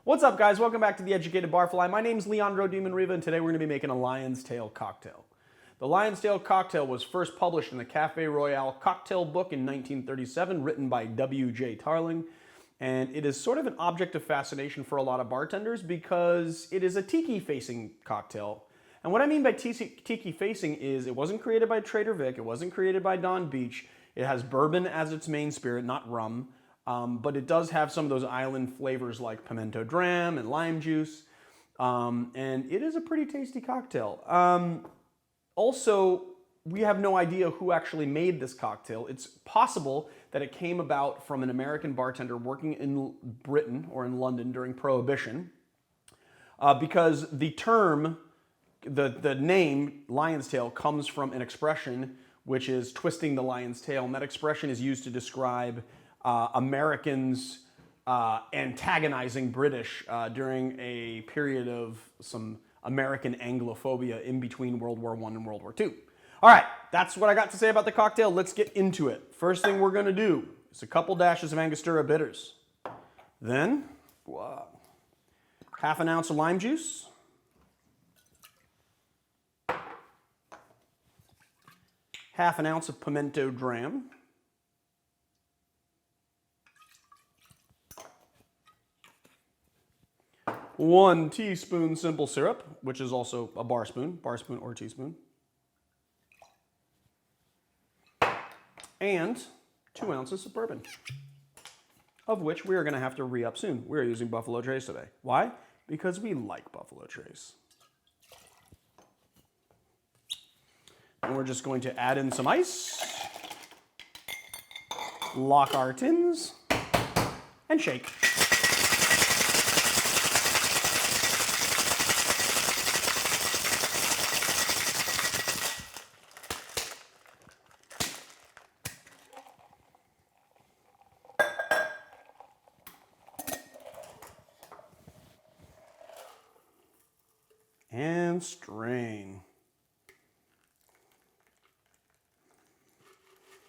What's up, guys? Welcome back to The Educated Barfly. My name's Leandro Dimonriva, and today we're going to be making a Lion's Tail cocktail. The Lion's Tail cocktail was first published in the Café Royale cocktail book in 1937, written by W.J. Tarling. And it is sort of an object of fascination for a lot of bartenders because it is a tiki-facing cocktail. And what I mean by tiki-facing is it wasn't created by Trader Vic, it wasn't created by Don Beach. It has bourbon as its main spirit, not rum. But it does have some of those island flavors like pimento dram and lime juice. And it is a pretty tasty cocktail. Also, we have no idea who actually made this cocktail. It's possible that it came about from an American bartender working in Britain or in London during Prohibition. Because the term, the name Lion's Tail comes from an expression which is twisting the lion's tail. And that expression is used to describe Americans antagonizing British during a period of some American Anglophobia in between World War I and World War II. All right, that's what I got to say about the cocktail. Let's get into it. First thing we're going to do is a couple dashes of Angostura bitters. Then, half an ounce of lime juice. Half an ounce of pimento dram. One teaspoon simple syrup, which is also a bar spoon or teaspoon. And 2 ounces of bourbon, of which we are going to have to re-up soon. We're using Buffalo Trace today. Why? Because we like Buffalo Trace. And we're just going to add in some ice, lock our tins, and shake. And strain.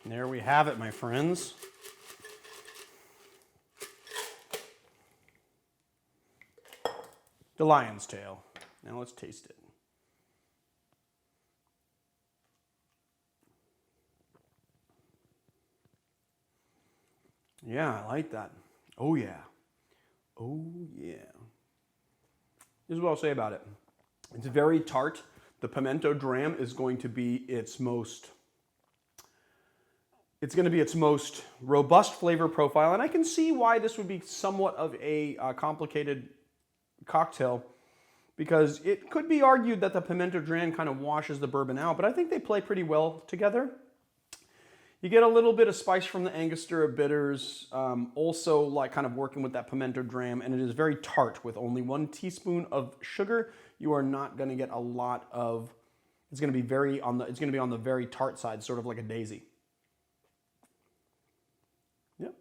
There we have it, my friends. The Lion's Tail. Now let's taste it. Yeah, I like that. Oh yeah. Oh yeah. This is what I'll say about it. It's very tart. The pimento dram is going to be its most robust flavor profile, and I can see why this would be somewhat of a complicated cocktail, because it could be argued that the pimento dram kind of washes the bourbon out, but I think they play pretty well together. You get a little bit of spice from the Angostura bitters, also like kind of working with that pimento dram, and it is very tart with only 1 teaspoon of sugar. You are not going to get a lot of, it's going to be on the very tart side, sort of like a daisy. Yep.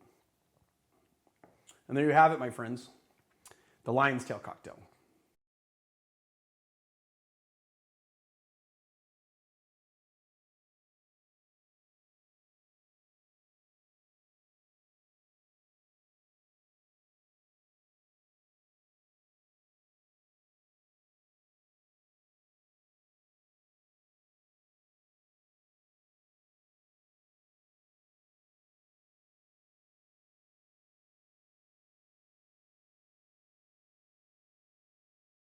And there you have it, my friends. The Lion's Tail cocktail.